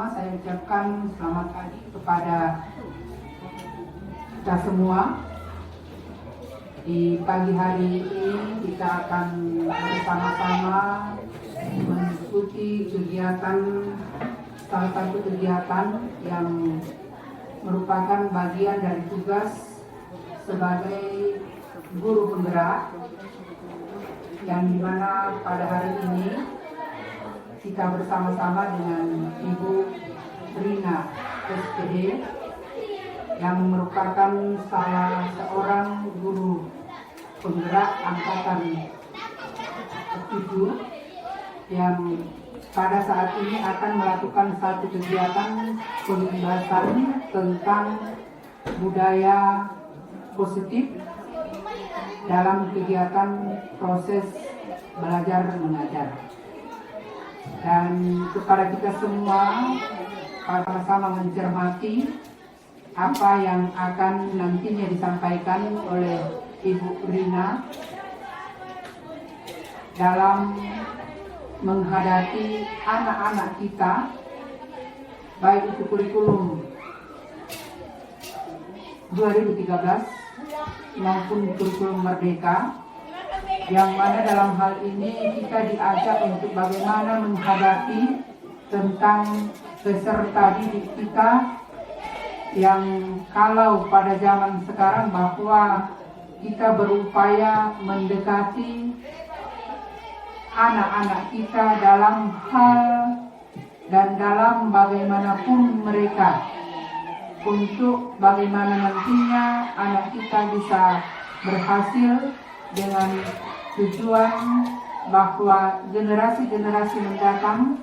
Pertama-tama saya ucapkan selamat pagi kepada kita semua. Di pagi hari ini kita akan bersama-sama mengikuti salah satu kegiatan yang merupakan bagian dari tugas sebagai guru penggerak, yang dimana pada hari ini kita bersama-sama dengan Ibu Rina SPD yang merupakan salah seorang guru penggerak angkatan 7 yang pada saat ini akan melakukan satu kegiatan pembahasan tentang budaya positif dalam kegiatan proses belajar mengajar. Dan kepada kita semua sama-sama mencermati apa yang akan nantinya disampaikan oleh Ibu Rina dalam menghadapi anak-anak kita, baik itu kurikulum 2013 maupun kurikulum Merdeka, yang mana dalam hal ini kita diajak untuk bagaimana menghadapi tentang peserta didik kita yang kalau pada zaman sekarang bahwa kita berupaya mendekati anak-anak kita dalam hal dan dalam bagaimanapun mereka, untuk bagaimana nantinya anak kita bisa berhasil dengan tujuan bahwa generasi-generasi mendatang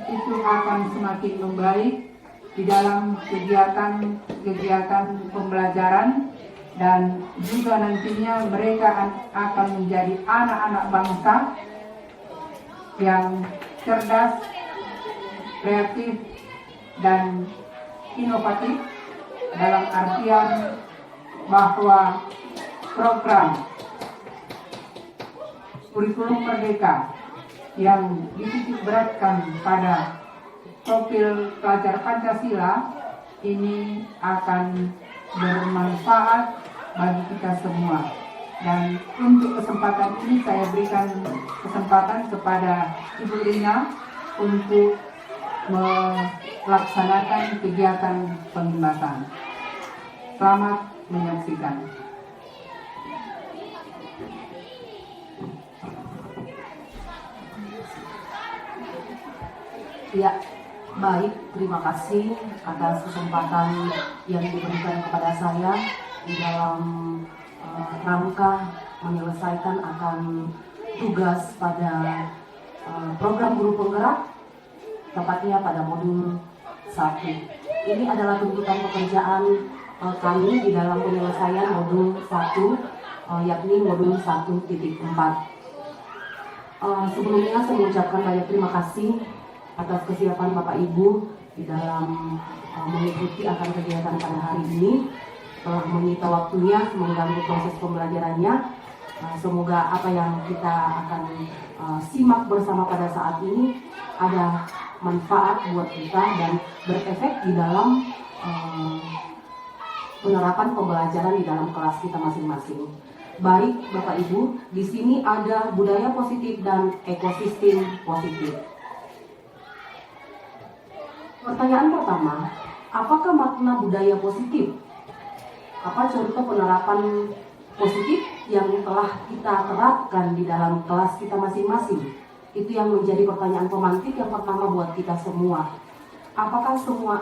itu akan semakin membaik di dalam kegiatan pembelajaran, dan juga nantinya mereka akan menjadi anak-anak bangsa yang cerdas, kreatif, dan inovatif, dalam artian bahwa program kurikulum Merdeka yang dititik beratkan pada profil pelajar Pancasila ini akan bermanfaat bagi kita semua. Dan untuk kesempatan ini saya berikan kesempatan kepada Ibu Rina untuk melaksanakan kegiatan pembahasan. Selamat menyaksikan. Ya, baik, terima kasih atas kesempatan yang diberikan kepada saya di dalam rangka menyelesaikan akan tugas pada program guru penggerak, tepatnya pada modul 1. Ini adalah tuntutan pekerjaan kami di dalam penyelesaian modul 1, yakni modul 1.4. Sebelumnya saya mengucapkan banyak terima kasih atas kesiapan Bapak Ibu di dalam mengikuti akan kegiatan pada hari ini, telah menyita waktunya mengganggu proses pembelajarannya. Semoga apa yang kita akan simak bersama pada saat ini ada manfaat buat kita dan berefek di dalam penerapan pembelajaran di dalam kelas kita masing-masing. Baik Bapak Ibu, di sini ada budaya positif dan ekosistem positif. Pertanyaan pertama, apakah makna budaya positif? Apa contoh penerapan positif yang telah kita terapkan di dalam kelas kita masing-masing? Itu yang menjadi pertanyaan pemantik yang pertama buat kita semua. Apakah semua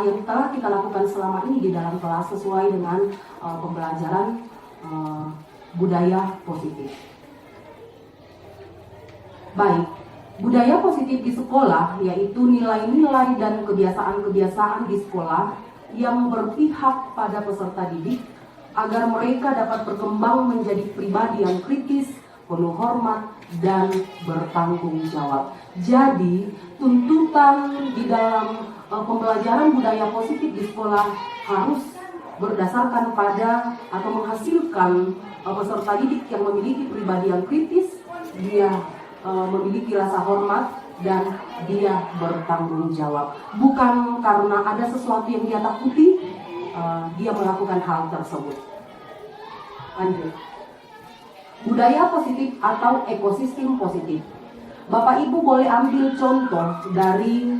yang telah kita lakukan selama ini di dalam kelas sesuai dengan pembelajaran budaya positif? Baik. Budaya positif di sekolah yaitu nilai-nilai dan kebiasaan-kebiasaan di sekolah yang berpihak pada peserta didik agar mereka dapat berkembang menjadi pribadi yang kritis, penuh hormat, dan bertanggung jawab. Jadi, tuntutan di dalam pembelajaran budaya positif di sekolah harus berdasarkan pada atau menghasilkan peserta didik yang memiliki pribadi yang kritis, dia memiliki rasa hormat, dan dia bertanggung jawab. Bukan karena ada sesuatu yang dia takuti, dia melakukan hal tersebut. Lanjut. Budaya positif atau ekosistem positif. Bapak Ibu boleh ambil contoh dari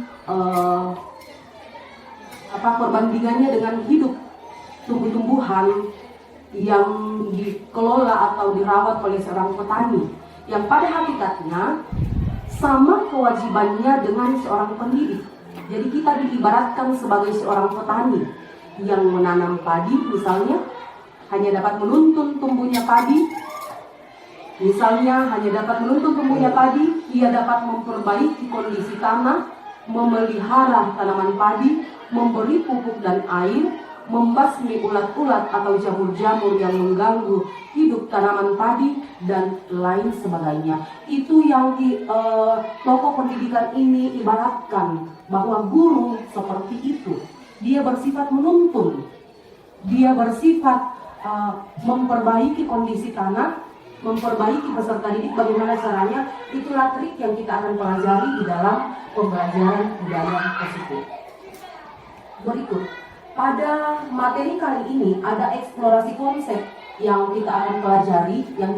perbandingannya dengan hidup tumbuh-tumbuhan yang dikelola atau dirawat oleh seorang petani, yang pada hakikatnya sama kewajibannya dengan seorang pendidik. Jadi kita diibaratkan sebagai seorang petani yang menanam padi, misalnya hanya dapat menuntun tumbuhnya padi. Misalnya hanya dapat menuntun tumbuhnya padi, ia dapat memperbaiki kondisi tanah, memelihara tanaman padi, memberi pupuk dan air, membasmi ulat-ulat atau jamur-jamur yang mengganggu hidup tanaman padi, dan lain sebagainya. Itu yang tokoh pendidikan ini ibaratkan, bahwa guru seperti itu. Dia bersifat menuntun, dia bersifat memperbaiki kondisi tanah, memperbaiki peserta didik. Bagaimana caranya? Itulah trik yang kita akan pelajari di dalam pembelajaran budaya positif. Berikut, pada materi kali ini ada eksplorasi konsep yang kita akan pelajari, yang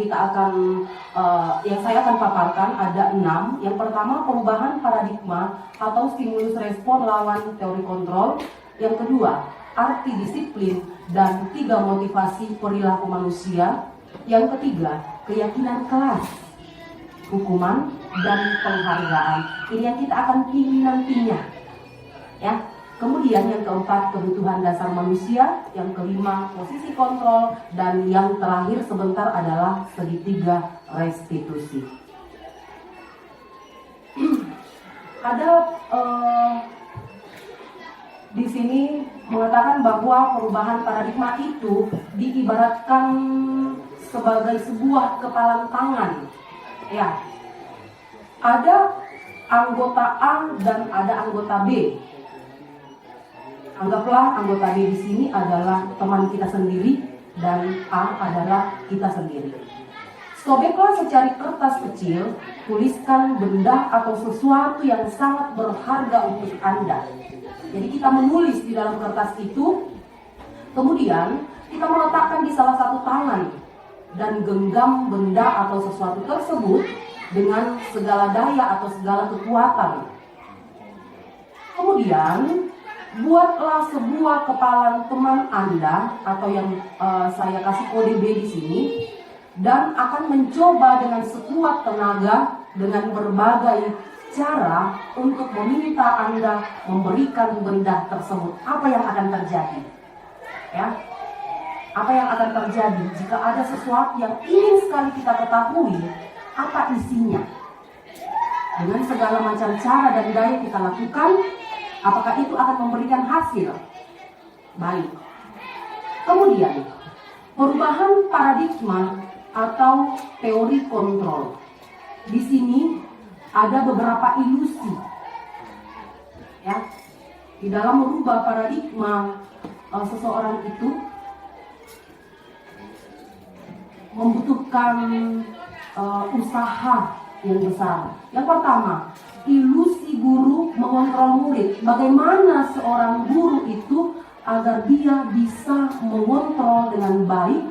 saya akan paparkan ada 6. Yang pertama, perubahan paradigma atau stimulus respon lawan teori kontrol. Yang kedua, arti disiplin dan 3 motivasi perilaku manusia. Yang ketiga, keyakinan kelas, hukuman, dan penghargaan. Ini yang kita akan pilih nantinya, ya. Kemudian yang keempat, kebutuhan dasar manusia. Yang kelima, posisi kontrol. Dan yang terakhir sebentar adalah segitiga restitusi. Ada di sini mengatakan bahwa perubahan paradigma itu diibaratkan sebagai sebuah kepalan tangan. Ya, ada anggota A dan ada anggota B. Anggaplah anggota B di sini adalah teman kita sendiri dan A adalah kita sendiri. Sobeklah secari kertas kecil, tuliskan benda atau sesuatu yang sangat berharga untuk Anda. Jadi kita menulis di dalam kertas itu, kemudian kita meletakkan di salah satu tangan dan genggam benda atau sesuatu tersebut dengan segala daya atau segala kekuatan. Kemudian buatlah sebuah kepalan teman Anda atau yang saya kasih kode B di sini, dan akan mencoba dengan sekuat tenaga dengan berbagai cara untuk meminta Anda memberikan benda tersebut. Apa yang akan terjadi? Ya, apa yang akan terjadi jika ada sesuatu yang ingin sekali kita ketahui apa isinya? Dengan segala macam cara dan daya kita lakukan, apakah itu akan memberikan hasil? Baik. Kemudian, perubahan paradigma atau teori kontrol. Di sini ada beberapa ilusi. Ya. Di dalam merubah paradigma seseorang itu membutuhkan usaha yang besar. Yang pertama, ilusi guru mengontrol murid. Bagaimana seorang guru itu agar dia bisa mengontrol dengan baik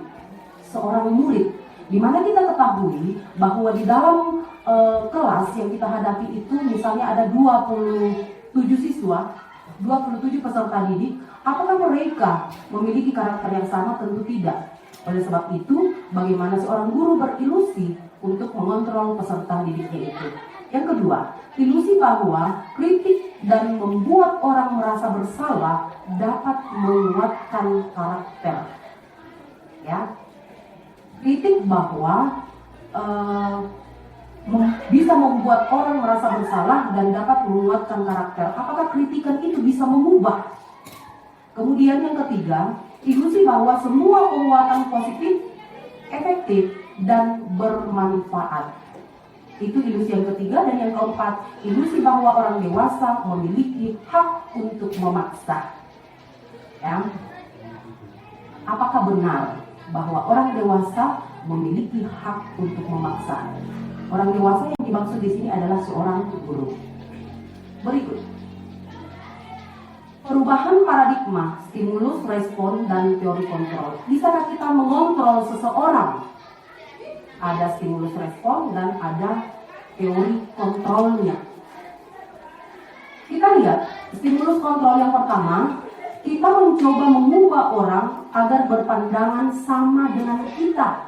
seorang murid. Di mana kita ketahui bahwa di dalam kelas yang kita hadapi itu misalnya ada 27 siswa, 27 peserta didik. Apakah mereka memiliki karakter yang sama? Tentu tidak. Oleh sebab itu, bagaimana seorang guru berilusi untuk mengontrol peserta didiknya itu. Yang kedua, ilusi bahwa kritik dan membuat orang merasa bersalah dapat menguatkan karakter. Ya, kritik bahwa bisa membuat orang merasa bersalah dan dapat menguatkan karakter. Apakah kritikan itu bisa mengubah? Kemudian yang ketiga, ilusi bahwa semua penguatan positif, efektif, dan bermanfaat. Itu ilusi yang ketiga. Dan yang keempat, ilusi bahwa orang dewasa memiliki hak untuk memaksa. Ya. Apakah benar bahwa orang dewasa memiliki hak untuk memaksa? Orang dewasa yang dimaksud di sini adalah seorang guru. Berikut. Perubahan paradigma, stimulus, respon, dan teori kontrol. Bisakah kita mengontrol seseorang? Ada stimulus respon dan ada teori kontrolnya. Kita lihat stimulus kontrol yang pertama, kita mencoba mengubah orang agar berpandangan sama dengan kita.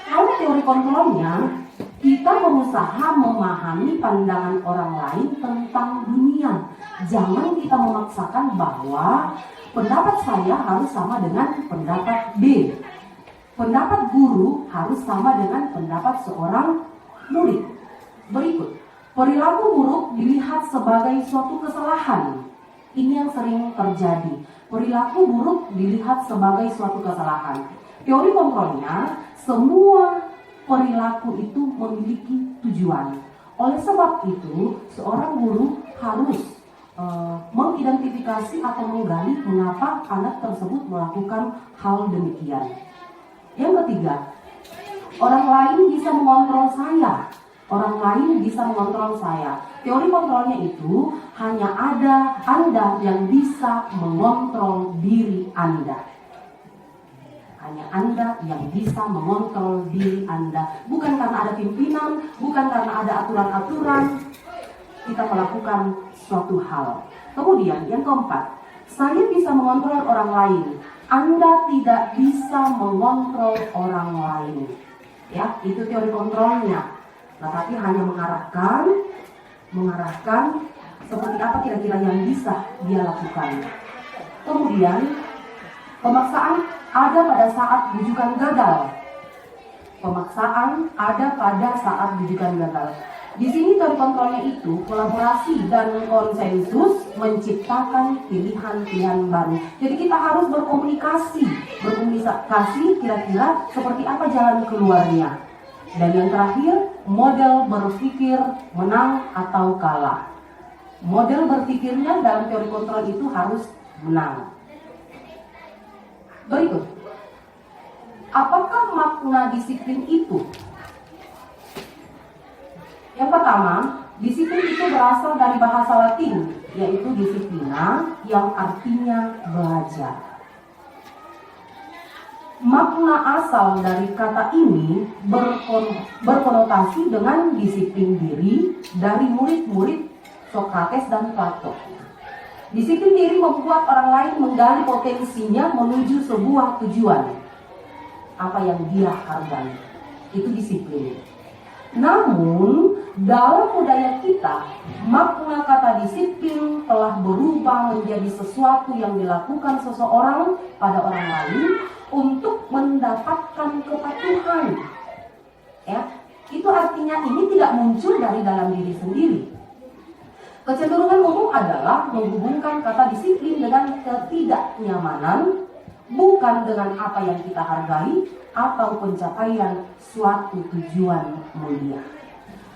Kalau teori kontrolnya, kita berusaha memahami pandangan orang lain tentang dunia. Jangan kita memaksakan bahwa pendapat saya harus sama dengan pendapat B. Pendapat guru harus sama dengan pendapat seorang murid. Berikut, perilaku buruk dilihat sebagai suatu kesalahan. Ini yang sering terjadi. Perilaku buruk dilihat sebagai suatu kesalahan. Teori kontrolnya, semua perilaku itu memiliki tujuan. Oleh sebab itu, seorang guru harus mengidentifikasi atau menggali mengapa anak tersebut melakukan hal demikian. Yang ketiga, orang lain bisa mengontrol saya. Orang lain bisa mengontrol saya. Teori kontrolnya itu hanya ada Anda yang bisa mengontrol diri Anda. Hanya Anda yang bisa mengontrol diri Anda. Bukan karena ada pimpinan, bukan karena ada aturan-aturan, kita melakukan suatu hal. Kemudian yang keempat, saya bisa mengontrol orang lain. Anda tidak bisa mengontrol orang lain. Ya, itu teori kontrolnya. Nah, tapi hanya mengarahkan seperti apa kira-kira yang bisa dia lakukan. Kemudian, pemaksaan ada pada saat bujukan gagal. Pemaksaan ada pada saat bujukan gagal. Di sini teori kontrolnya itu kolaborasi dan konsensus menciptakan pilihan-pilihan baru. Jadi kita harus berkomunikasi kira-kira seperti apa jalan keluarnya. Dan yang terakhir, model berpikir menang atau kalah. Model berpikirnya dalam teori kontrol itu harus menang. Berikut, apakah makna disiplin itu? Yang pertama, disiplin itu berasal dari bahasa Latin, yaitu disiplina, yang artinya belajar. Makna asal dari kata ini berkonotasi dengan disiplin diri dari murid-murid Sokrates dan Plato. Disiplin diri membuat orang lain menggali potensinya menuju sebuah tujuan. Apa yang dia hargai, itu disiplin. Namun, dalam budaya kita, makna kata disiplin telah berubah menjadi sesuatu yang dilakukan seseorang pada orang lain untuk mendapatkan kepatuhan. Ya, itu artinya ini tidak muncul dari dalam diri sendiri. Kecenderungan umum adalah menghubungkan kata disiplin dengan ketidaknyamanan, bukan dengan apa yang kita hargai atau pencapaian suatu tujuan mulia.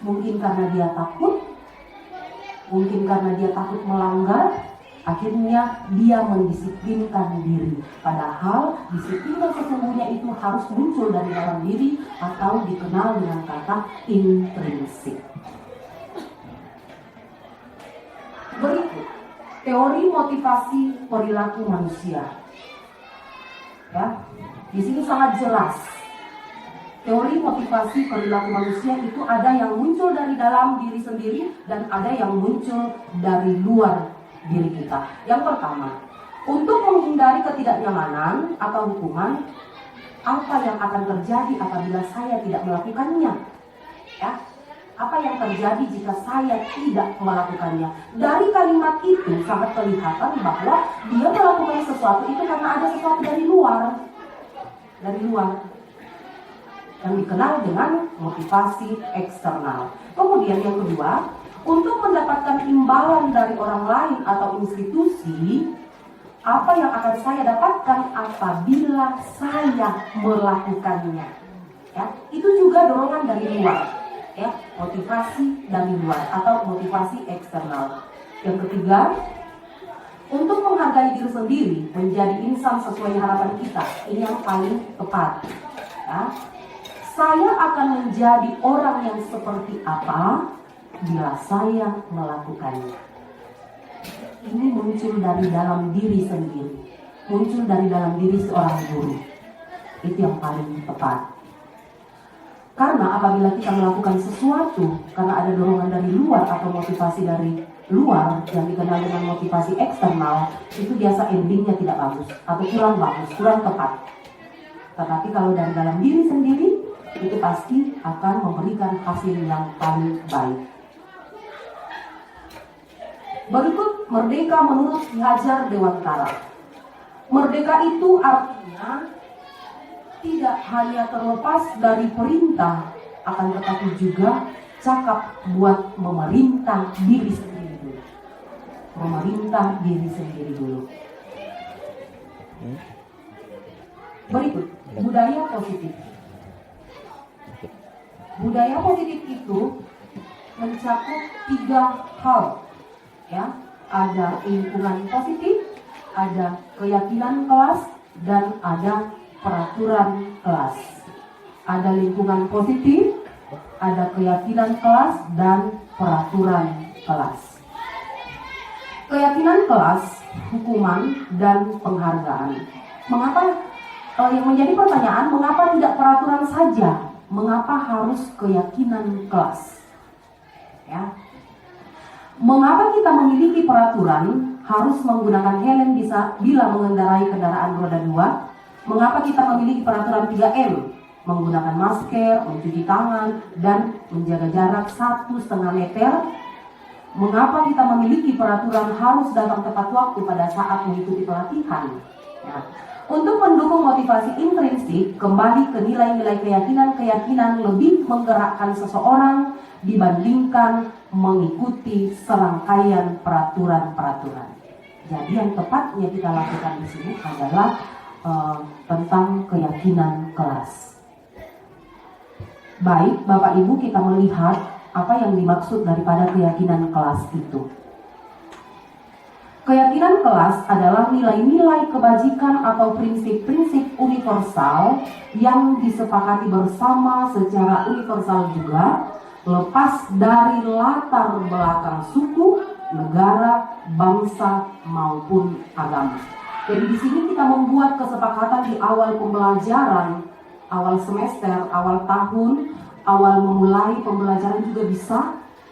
Mungkin karena dia takut, mungkin karena dia takut melanggar, akhirnya dia mendisiplinkan diri. Padahal disiplin yang sesungguhnya itu harus muncul dari dalam diri atau dikenal dengan kata intrinsik. Berikut, teori motivasi perilaku manusia. Ya, di sini sangat jelas. Teori motivasi perilaku manusia itu ada yang muncul dari dalam diri sendiri dan ada yang muncul dari luar diri kita. Yang pertama, untuk menghindari ketidaknyamanan atau hukuman, apa yang akan terjadi apabila saya tidak melakukannya? Ya, apa yang terjadi jika saya tidak melakukannya? Dari kalimat itu sangat kelihatan bahwa dia melakukan sesuatu itu karena ada sesuatu dari luar. Yang dikenal dengan motivasi eksternal. Kemudian yang kedua, untuk mendapatkan imbalan dari orang lain atau institusi, apa yang akan saya dapatkan apabila saya melakukannya? Ya, itu juga dorongan dari luar. Ya, motivasi dari luar atau motivasi eksternal. Yang ketiga, untuk menghargai diri sendiri, menjadi insan sesuai harapan kita. Ini yang paling tepat. Ya. Saya akan menjadi orang yang seperti apa bila saya melakukannya. Ini muncul dari dalam diri sendiri, muncul dari dalam diri seorang guru. Itu yang paling tepat. Karena apabila kita melakukan sesuatu karena ada dorongan dari luar atau motivasi dari luar yang dikenal dengan motivasi eksternal, itu biasa endingnya tidak bagus atau kurang bagus, kurang tepat. Tetapi kalau dari dalam diri sendiri, itu pasti akan memberikan hasil yang paling baik. Berikut merdeka menurut Ki Hajar Dewantara. Merdeka itu artinya tidak hanya terlepas dari perintah, akan tetapi juga cakap buat memerintah diri sendiri dulu. Memerintah diri sendiri dulu. Berikut, budaya positif. Budaya positif itu mencakup 3 hal. Ya, ada lingkungan positif, ada keyakinan kelas, dan ada peraturan kelas. Ada lingkungan positif, ada keyakinan kelas, dan peraturan kelas. Keyakinan kelas, hukuman, dan penghargaan. Mengapa yang menjadi pertanyaan, mengapa tidak peraturan saja? Mengapa harus keyakinan kelas? Ya. Mengapa kita memiliki peraturan harus menggunakan helm bila mengendarai kendaraan roda 2? Mengapa kita memiliki peraturan 3M? Menggunakan masker, mencuci tangan, dan menjaga jarak 1,5 meter. Mengapa kita memiliki peraturan harus datang tepat waktu pada saat mengikuti pelatihan? Ya. Untuk mendukung motivasi intrinsik, kembali ke nilai-nilai keyakinan-keyakinan lebih menggerakkan seseorang dibandingkan mengikuti serangkaian peraturan-peraturan. Jadi yang tepatnya kita lakukan di sini adalah tentang keyakinan kelas. Baik, Bapak Ibu, kita melihat apa yang dimaksud daripada keyakinan kelas itu. Keyakinan kelas adalah nilai-nilai kebajikan atau prinsip-prinsip universal yang disepakati bersama secara universal juga, lepas dari latar belakang suku, negara, bangsa maupun agama. Jadi di sini kita membuat kesepakatan di awal pembelajaran, awal semester, awal tahun, awal memulai pembelajaran juga bisa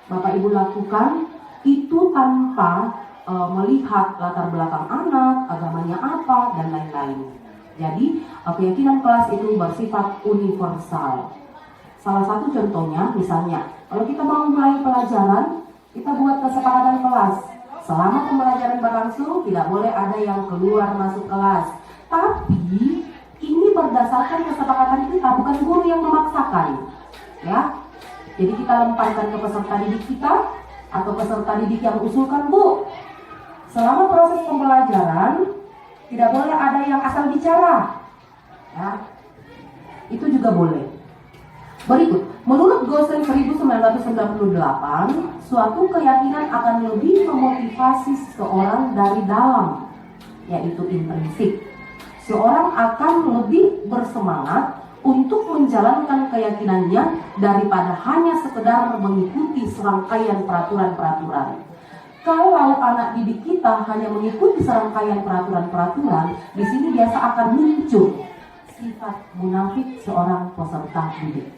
Bapak Ibu lakukan itu tanpa melihat latar belakang anak, agamanya apa, dan lain-lain. Jadi keyakinan kelas itu bersifat universal. Salah satu contohnya, misalnya, kalau kita mau mulai pelajaran, kita buat kesepakatan kelas. Selama pembelajaran berlangsung, tidak boleh ada yang keluar masuk kelas. Tapi ini berdasarkan kesepakatan kita, bukan guru yang memaksakan. Ya, jadi kita lemparkan ke peserta didik kita atau peserta didik yang usulkan, Bu, selama proses pembelajaran tidak boleh ada yang asal bicara. Ya, itu juga boleh. Berikut, menurut Gosen 1998, suatu keyakinan akan lebih memotivasi seseorang dari dalam, yaitu intrinsik. Seorang akan lebih bersemangat untuk menjalankan keyakinannya daripada hanya sekedar mengikuti serangkaian peraturan-peraturan. Kalau anak didik kita hanya mengikuti serangkaian peraturan-peraturan, di sini biasa akan muncul sifat munafik seorang peserta didik.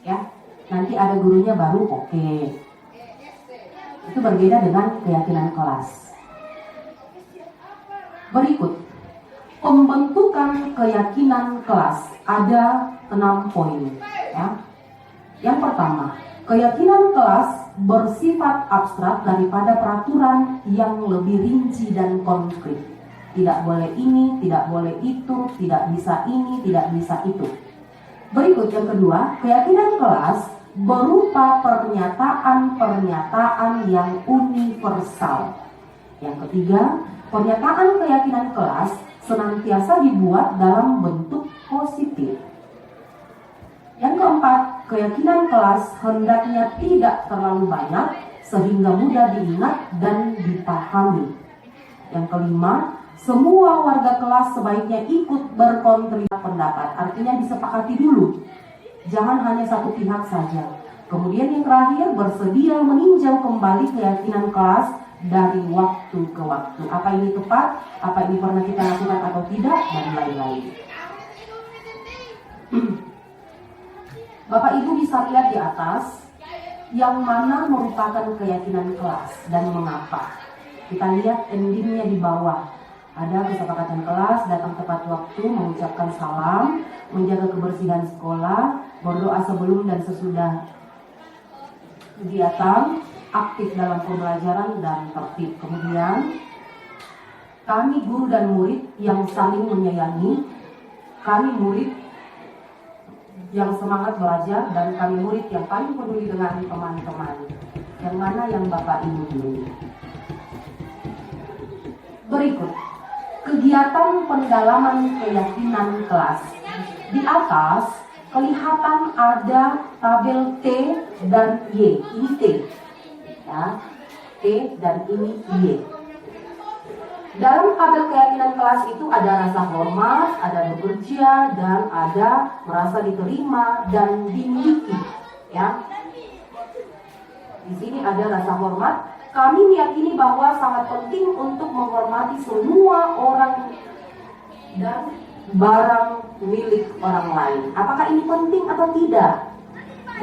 Ya, nanti ada gurunya baru oke. Itu berbeda dengan keyakinan kelas. Berikut, pembentukan keyakinan kelas ada 6 poin. Ya. Yang pertama, keyakinan kelas bersifat abstrak daripada peraturan yang lebih rinci dan konkret. Tidak boleh ini, tidak boleh itu, tidak bisa ini, tidak bisa itu. Berikut yang kedua, keyakinan kelas berupa pernyataan-pernyataan yang universal. Yang ketiga, pernyataan keyakinan kelas senantiasa dibuat dalam bentuk positif. Yang keempat, keyakinan kelas hendaknya tidak terlalu banyak sehingga mudah diingat dan dipahami. Yang kelima, semua warga kelas sebaiknya ikut berkontribusi pendapat, artinya disepakati dulu. Jangan hanya satu pihak saja. Kemudian yang terakhir, bersedia meninjau kembali keyakinan kelas dari waktu ke waktu. Apa ini tepat? Apa ini pernah kita lakukan atau tidak? Dan lain-lain. Bapak Ibu bisa lihat di atas yang mana merupakan keyakinan kelas dan mengapa. Kita lihat endingnya di bawah. Ada kesepakatan kelas, datang tepat waktu, mengucapkan salam, menjaga kebersihan sekolah, berdoa sebelum dan sesudah kegiatan, aktif dalam pembelajaran dan tertib. Kemudian, kami guru dan murid yang saling menyayangi, kami murid yang semangat belajar, dan kami murid yang paling peduli dengan teman-teman. Yang mana yang Bapak Ibu pilih? Berikut kegiatan pendalaman keyakinan kelas. Di atas kelihatan ada tabel T dan Y. Ini T, ya, T dan ini Y. Dalam tabel keyakinan kelas itu ada rasa hormat, ada bekerja, dan ada merasa diterima dan dimiliki. Ya, di sini ada rasa hormat. Kami meyakini bahwa sangat penting untuk menghormati semua orang dan barang milik orang lain. Apakah ini penting atau tidak?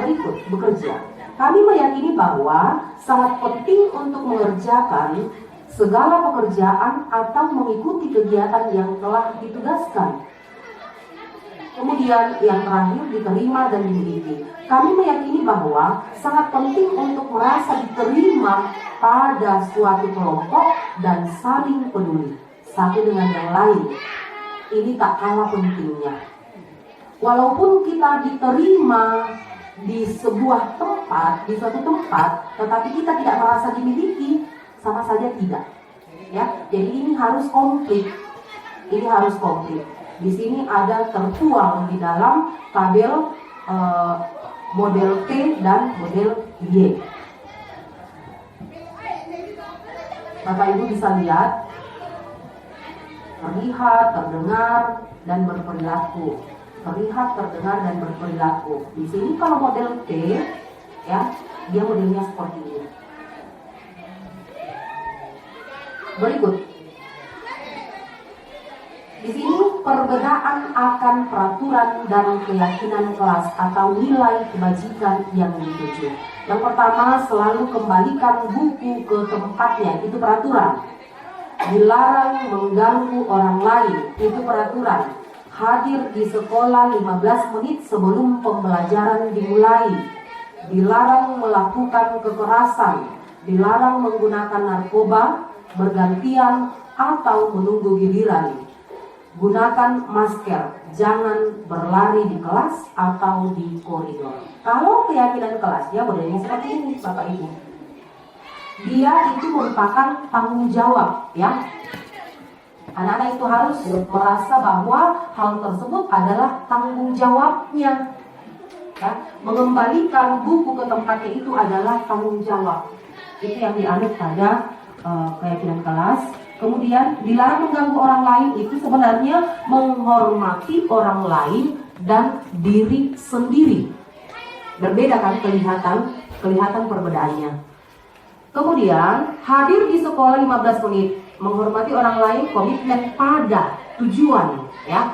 Berikut, bekerja. Kami meyakini bahwa sangat penting untuk mengerjakan segala pekerjaan atau mengikuti kegiatan yang telah ditugaskan. Kemudian yang terakhir, diterima dan dimiliki. Kami meyakini bahwa sangat penting untuk merasa diterima pada suatu kelompok dan saling peduli satu dengan yang lain. Ini tak kalah pentingnya. Walaupun kita diterima di sebuah tempat, di suatu tempat, tetapi kita tidak merasa dimiliki, sama saja tidak. Ya, jadi ini harus komplit. Ini harus komplit. Di sini ada tertuang di dalam tabel model T dan model Y. Bapak Ibu bisa lihat, terlihat, terdengar, dan berperilaku. Terlihat, terdengar, dan berperilaku. Di sini kalau model T, ya, dia modelnya seperti ini. Berikut. Di sini perbedaan akan peraturan dan keyakinan kelas atau nilai kebajikan yang dituju. Yang pertama, selalu kembalikan buku ke tempatnya, itu peraturan. Dilarang mengganggu orang lain, itu peraturan. Hadir di sekolah 15 menit sebelum pembelajaran dimulai. Dilarang melakukan kekerasan, dilarang menggunakan narkoba, bergantian atau menunggu giliran. Gunakan masker, jangan berlari di kelas atau di koridor. Kalau keyakinan kelasnya modelnya seperti ini, Bapak Ibu. Dia itu merupakan tanggung jawab, ya. Anak-anak itu harus merasa bahwa hal tersebut adalah tanggung jawabnya. Ya. Mengembalikan buku ke tempatnya itu adalah tanggung jawab. Itu yang dianut pada keyakinan kelas. Kemudian dilarang mengganggu orang lain, itu sebenarnya menghormati orang lain dan diri sendiri. Berbeda kan kelihatan perbedaannya. Kemudian hadir di sekolah 15 menit, menghormati orang lain, komitmen pada tujuan, ya.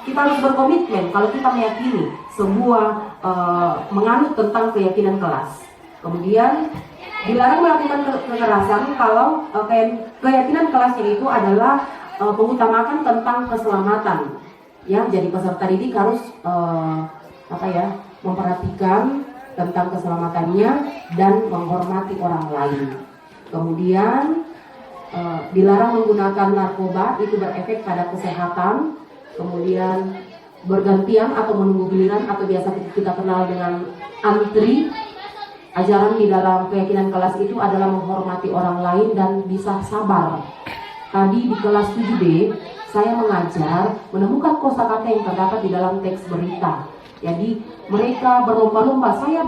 Kita harus berkomitmen kalau kita meyakini sebuah menganut tentang keyakinan kelas. Kemudian dilarang melakukan kekerasan kalau keyakinan kelasnya itu adalah mengutamakan tentang keselamatan. Ya, jadi peserta didik harus memperhatikan tentang keselamatannya dan menghormati orang lain. Kemudian dilarang menggunakan narkoba, itu berefek pada kesehatan. Kemudian bergantian atau menunggu giliran atau biasa kita kenal dengan antri. Ajaran di dalam keyakinan kelas itu adalah menghormati orang lain dan bisa sabar. Tadi di kelas 7B saya mengajar menemukan kosakata yang terdapat di dalam teks berita. Jadi mereka berlomba-lomba, saya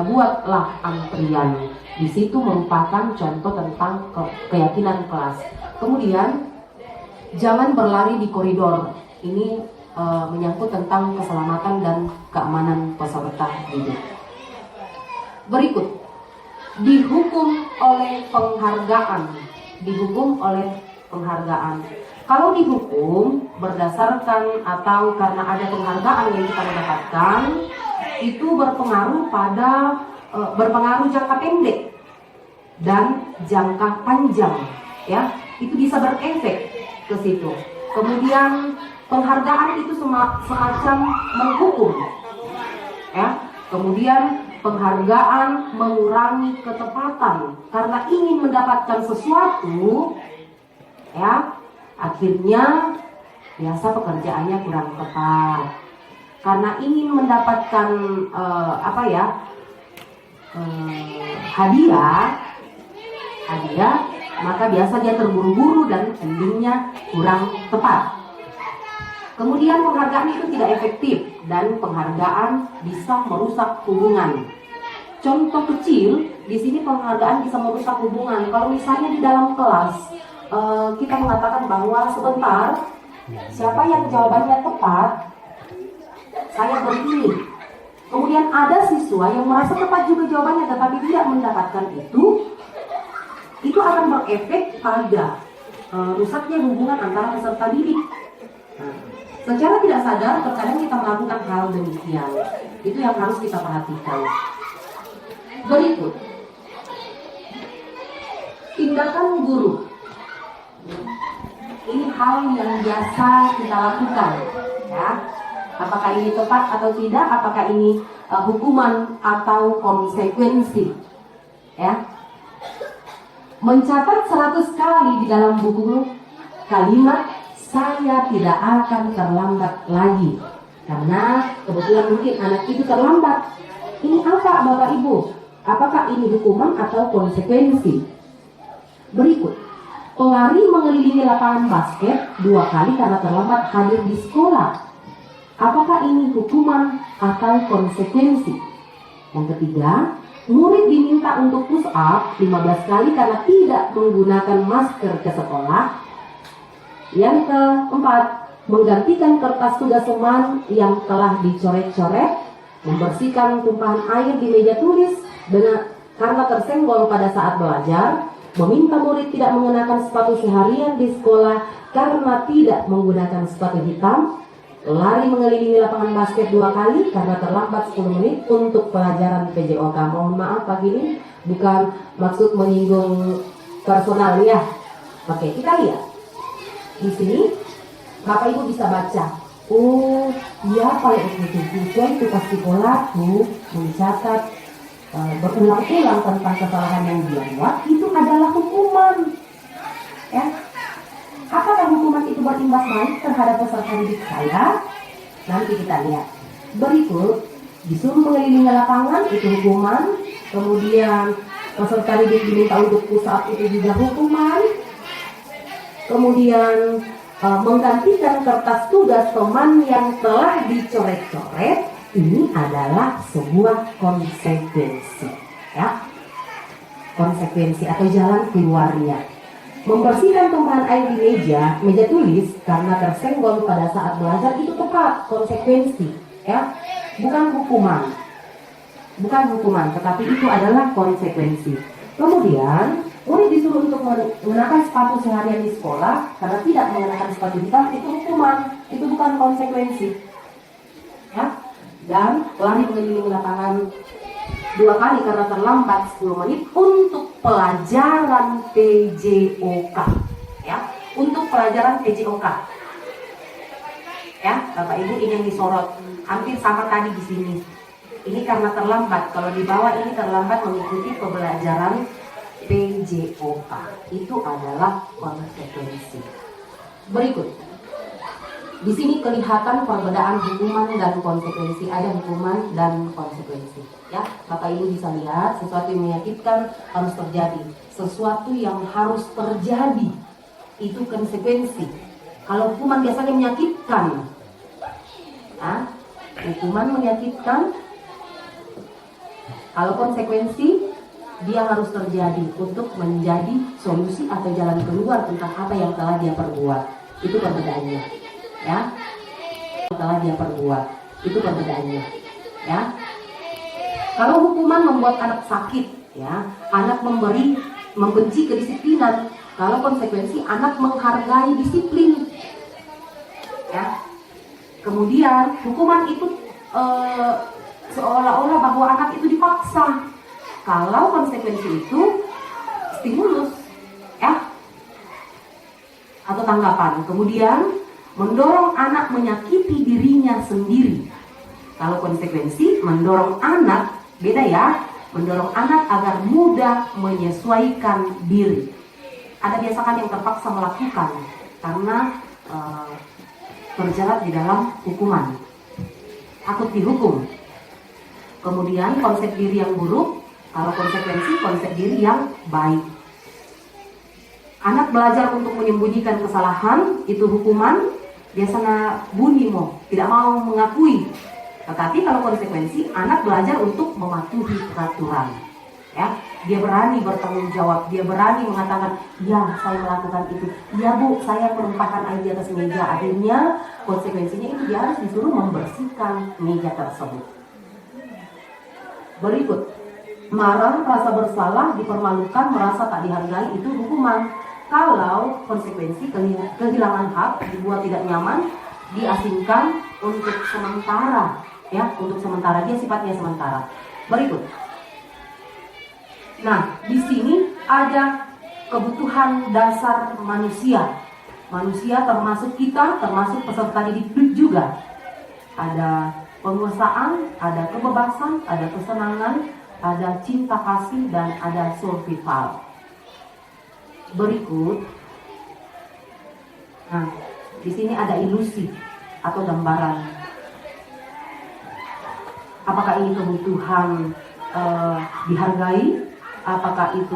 buatlah antrian. Di situ merupakan contoh tentang keyakinan kelas. Kemudian jangan berlari di koridor. Ini menyangkut tentang keselamatan dan keamanan peserta didik. Berikut, dihukum oleh penghargaan. Kalau dihukum berdasarkan atau karena ada penghargaan yang kita mendapatkan, itu berpengaruh jangka pendek dan jangka panjang, ya, itu bisa berefek ke situ. Kemudian penghargaan itu semacam menghukum, ya. Kemudian penghargaan mengurangi ketepatan karena ingin mendapatkan sesuatu, ya. Akhirnya biasa pekerjaannya kurang tepat. Karena ingin mendapatkan hadiah, maka biasa dia terburu-buru dan endingnya kurang tepat. Kemudian penghargaan itu tidak efektif dan penghargaan bisa merusak hubungan. Contoh kecil, di sini penghargaan bisa merusak hubungan. Kalau misalnya di dalam kelas kita mengatakan bahwa sebentar, siapa yang jawabannya tepat, saya berpilih. Kemudian ada siswa yang merasa tepat juga jawabannya tetapi tidak mendapatkan itu akan berefek pada rusaknya hubungan antara peserta didik. Secara tidak sadar terkadang kita melakukan hal demikian. Itu yang harus kita perhatikan. Berikut, tindakan guru. Ini hal yang biasa kita lakukan, ya. Apakah ini tepat atau tidak? Apakah ini hukuman atau konsekuensi? Ya. Mencatat 100 kali di dalam buku kalimat saya tidak akan terlambat lagi. Karena kebetulan mungkin anak itu terlambat. Ini apa Bapak Ibu? Apakah ini hukuman atau konsekuensi? Berikut. Pelari mengelilingi lapangan basket 2 kali karena terlambat hadir di sekolah. Apakah ini hukuman atau konsekuensi? Yang ketiga, murid diminta untuk push up 15 kali karena tidak menggunakan masker ke sekolah. Yang keempat, menggantikan kertas tugas teman yang telah dicoret-coret, membersihkan tumpahan air di meja tulis karena tersenggol pada saat belajar, meminta murid tidak mengenakan sepatu seharian di sekolah karena tidak menggunakan sepatu hitam, lari mengelilingi lapangan basket 2 kali karena terlambat 10 menit untuk pelajaran PJOK. Mohon maaf pagi ini bukan maksud menyinggung personal ya. Oke, kita lihat. Di sini Bapak Ibu bisa baca. Oh, iya Pak siswa itu pasti pelaku mencatat berulang-ulang tentang kesalahan yang dia buat, itu adalah hukuman. Ya. Apakah hukuman itu berimbas baik terhadap peserta didik saya? Nanti kita lihat. Berikut, disuruh mengelilingi lapangan, itu hukuman. Kemudian peserta didik diminta untuk push up, itu juga hukuman. Kemudian menggantikan kertas tugas teman yang telah dicoret-coret, ini adalah sebuah konsekuensi. Ya. Konsekuensi atau jalan keluarnya. Membersihkan tumpahan air di meja tulis karena tersenggol pada saat belajar, itu tepat, konsekuensi, ya, bukan hukuman, tetapi itu adalah konsekuensi. Kemudian murid disuruh untuk mengenakan sepatu seharian di sekolah karena tidak mengenakan sepatu hitam, itu hukuman, itu bukan konsekuensi, ya. Dan lari mengelilingi lapangan 2 kali karena terlambat 10 menit untuk pelajaran PJOK, ya, untuk pelajaran PJOK, ya, Bapak Ibu, ini yang disorot, hampir sama tadi di sini. Ini karena terlambat, kalau di bawah ini terlambat mengikuti pembelajaran PJOK, itu adalah konsekuensi. Berikut. Di sini kelihatan perbedaan hukuman dan konsekuensi. Ada hukuman dan konsekuensi. Ya, Bapak Ibu bisa lihat sesuatu yang menyakitkan harus terjadi. Sesuatu yang harus terjadi itu konsekuensi. Kalau hukuman biasanya menyakitkan, hukuman menyakitkan. Kalau konsekuensi dia harus terjadi untuk menjadi solusi atau jalan keluar tentang apa yang telah dia perbuat. Itu perbedaannya. Ya, telah dia perbuat. Itu perbedaannya, ya. Kalau hukuman membuat anak sakit, ya, anak membenci kedisiplinan. Kalau konsekuensi anak menghargai disiplin, ya. Kemudian hukuman itu seolah-olah bahwa anak itu dipaksa. Kalau konsekuensi itu stimulus, ya, atau tanggapan. Kemudian mendorong anak menyakiti dirinya sendiri. Kalau konsekuensi mendorong anak, beda ya, mendorong anak agar mudah menyesuaikan diri. Ada biasakan yang terpaksa melakukan karena terjerat di dalam hukuman, takut dihukum. Kemudian konsep diri yang buruk, kalau konsekuensi konsep diri yang baik. Anak belajar untuk menyembunyikan kesalahan, itu hukuman. Biasanya bunyi tidak mau mengakui. Tetapi kalau konsekuensi, anak belajar untuk mematuhi peraturan, ya. Dia berani bertanggung jawab, dia berani mengatakan, ya saya melakukan itu, ya bu saya menumpahkan air di atas meja. Akhirnya konsekuensinya itu dia harus disuruh membersihkan meja tersebut. Berikut, marah, rasa bersalah, dipermalukan, merasa tak dihargai, itu hukuman. Kalau konsekuensi kehilangan hak, dibuat tidak nyaman, diasingkan untuk sementara, ya, untuk sementara, dia sifatnya sementara. Berikut. Nah, di sini ada kebutuhan dasar manusia. Manusia termasuk kita, termasuk peserta didik juga. Ada penguasaan, ada kebebasan, ada kesenangan, ada cinta kasih, dan ada survival. Berikut, nah, di sini ada ilusi atau gambaran. Apakah ini kebutuhan dihargai? Apakah itu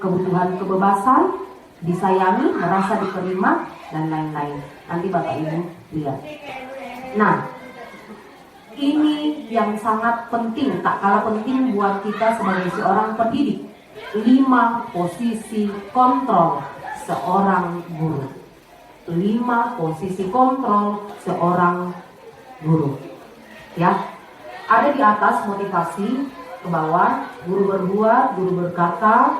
kebutuhan kebebasan, disayangi, merasa diterima, dan lain-lain. Nanti Bapak Ibu lihat. Nah, ini yang sangat penting, tak kalah penting buat kita sebagai seorang pendidik. 5 posisi kontrol seorang guru. 5 posisi kontrol seorang guru. Ya, ada di atas motivasi, ke bawah guru berbuat, guru berkata.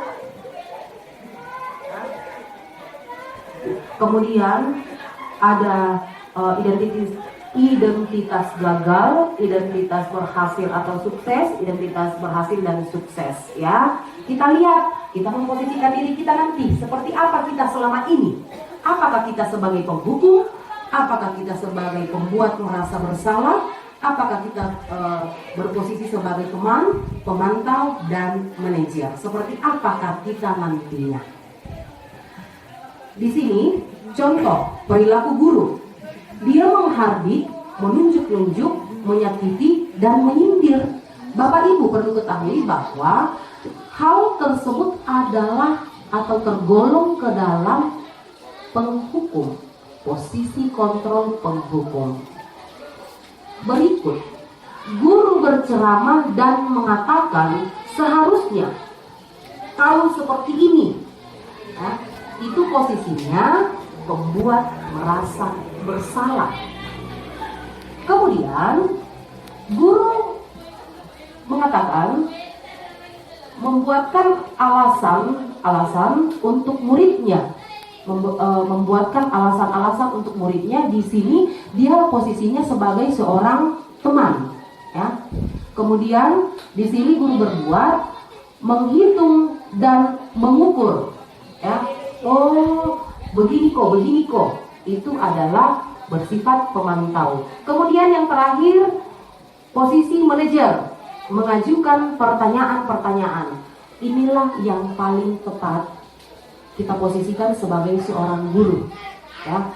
Kemudian ada identitas gagal, identitas berhasil atau sukses, identitas berhasil dan sukses, ya. Kita lihat, kita memposisikan diri kita nanti seperti apa kita selama ini. Apakah kita sebagai penghukum? Apakah kita sebagai pembuat merasa bersalah? Apakah kita berposisi sebagai teman, pemantau, dan manajer? Seperti apakah kita nantinya? Di sini contoh perilaku guru. Dia menghardik, menunjuk-nunjuk, menyakiti, dan menyindir. Bapak Ibu perlu ketahui bahwa hal tersebut adalah atau tergolong ke dalam penghukum, posisi kontrol penghukum. Berikut, guru berceramah dan mengatakan seharusnya kalau seperti ini, ya, itu posisinya membuat merasa bersalah. Kemudian guru mengatakan membuatkan alasan untuk muridnya, membuatkan alasan-alasan untuk muridnya. Di sini dia posisinya sebagai seorang teman, ya. Kemudian di sini guru berbuat, menghitung dan mengukur, ya. Oh, begini kok, itu adalah bersifat pemantau. Kemudian yang terakhir, posisi manajer, mengajukan pertanyaan-pertanyaan. Inilah yang paling tepat kita posisikan sebagai seorang guru, ya.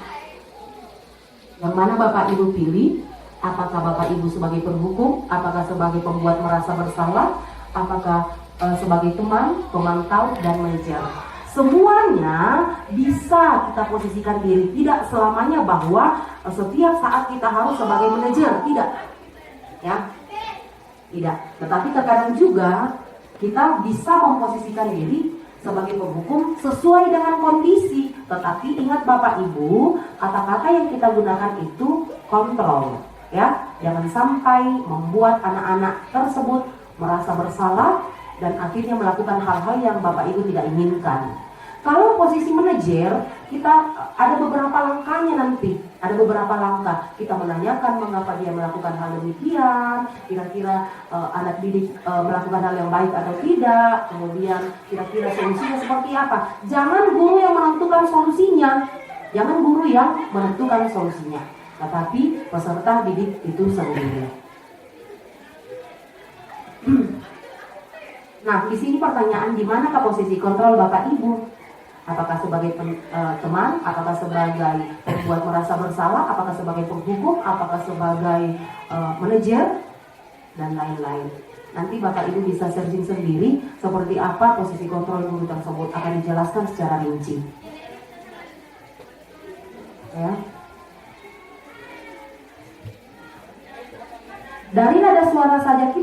Yang mana Bapak Ibu pilih? Apakah Bapak Ibu sebagai penghukum? Apakah sebagai pembuat merasa bersalah? Apakah sebagai teman, pemantau, dan manajer? Semuanya bisa kita posisikan diri. Tidak selamanya bahwa setiap saat kita harus sebagai manajer, tidak, ya, tidak. Tetapi terkadang juga kita bisa memposisikan diri sebagai penghukum sesuai dengan kondisi. Tetapi ingat Bapak Ibu, kata-kata yang kita gunakan itu kontrol, ya. Jangan sampai membuat anak-anak tersebut merasa bersalah dan akhirnya melakukan hal-hal yang Bapak Ibu tidak inginkan. Kalau posisi manajer, kita ada beberapa langkahnya nanti. Ada beberapa langkah. Kita menanyakan mengapa dia melakukan hal demikian, kira-kira anak didik melakukan hal yang baik atau tidak, kemudian kira-kira solusinya seperti apa. Jangan guru yang menentukan solusinya. Jangan guru yang menentukan solusinya, tetapi peserta didik itu sendiri. Nah, di sini pertanyaan, di manakah posisi kontrol Bapak Ibu? Apakah sebagai teman, apakah sebagai pembuat merasa bersalah, apakah sebagai penghukum, apakah sebagai manajer, dan lain-lain. Nanti Bapak Ibu bisa searching sendiri seperti apa posisi kontrol guru tersebut, akan dijelaskan secara rinci. Ya. Dari nada suara saja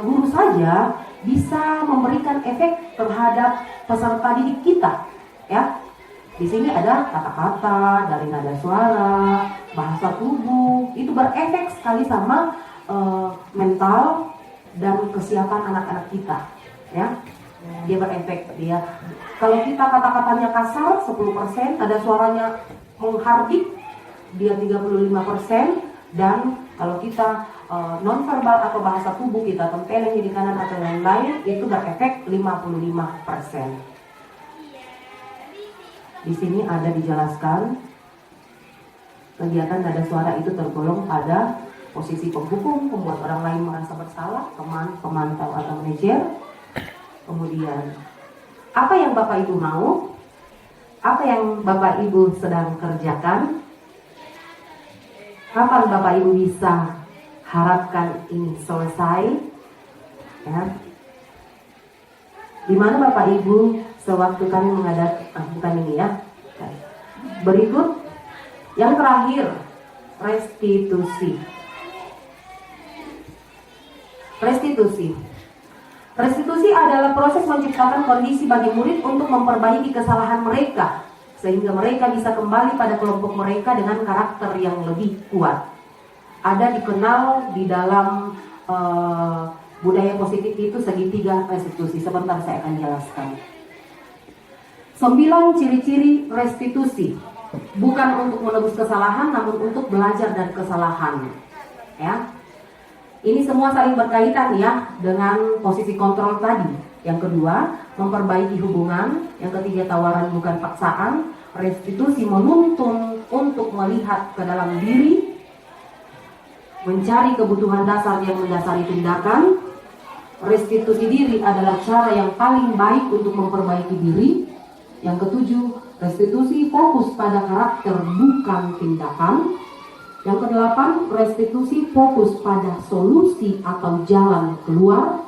guru saja bisa memberikan efek terhadap peserta didik kita. Ya, di sini ada kata-kata, dari nada suara, bahasa tubuh, itu berefek sekali sama mental dan kesiapan anak-anak kita. Ya, dia berefek. Dia, kalau kita kata-katanya kasar 10%, nada suaranya menghardik, dia 35%, dan kalau kita nonverbal atau bahasa tubuh kita tempeleng di kanan atau lain-lain, itu berefek 55%. Di sini ada dijelaskan kegiatan nada suara itu tergolong pada posisi penghukum, membuat orang lain merasa bersalah, teman, pemantau atau manajer. Kemudian, apa yang Bapak Ibu mau? Apa yang Bapak Ibu sedang kerjakan? Kapan Bapak Ibu bisa harapkan ini selesai? Ya. Di mana Bapak Ibu sewaktu kami bukan ini ya. Berikut yang terakhir, restitusi. Restitusi adalah proses menciptakan kondisi bagi murid untuk memperbaiki kesalahan mereka sehingga mereka bisa kembali pada kelompok mereka dengan karakter yang lebih kuat. Ada dikenal di dalam budaya positif itu segitiga restitusi. Sebentar saya akan jelaskan. 9 ciri-ciri restitusi, bukan untuk menebus kesalahan, namun untuk belajar dari kesalahan. Ya, ini semua saling berkaitan ya dengan posisi kontrol tadi. Yang kedua, memperbaiki hubungan. Yang ketiga, tawaran bukan paksaan. Restitusi menuntun untuk melihat ke dalam diri, mencari kebutuhan dasar yang mendasari tindakan. Restitusi diri adalah cara yang paling baik untuk memperbaiki diri. Yang ketujuh, restitusi fokus pada karakter bukan tindakan. Yang kedelapan, restitusi fokus pada solusi atau jalan keluar.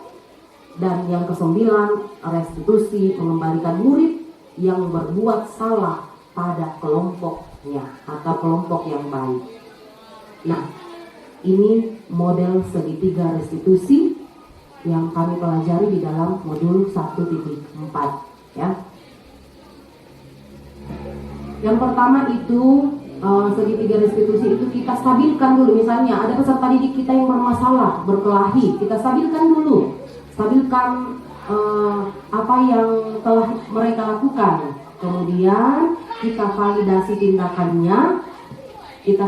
Dan yang kesembilan, restitusi mengembalikan murid yang berbuat salah pada kelompoknya atau kelompok yang baik. Nah, ini model segitiga restitusi yang kami pelajari di dalam modul 1.4 ya. Yang pertama itu segitiga restitusi itu kita stabilkan dulu. Misalnya ada peserta didik kita yang bermasalah, berkelahi, kita stabilkan dulu. Stabilkan apa yang telah mereka lakukan. Kemudian kita validasi tindakannya, kita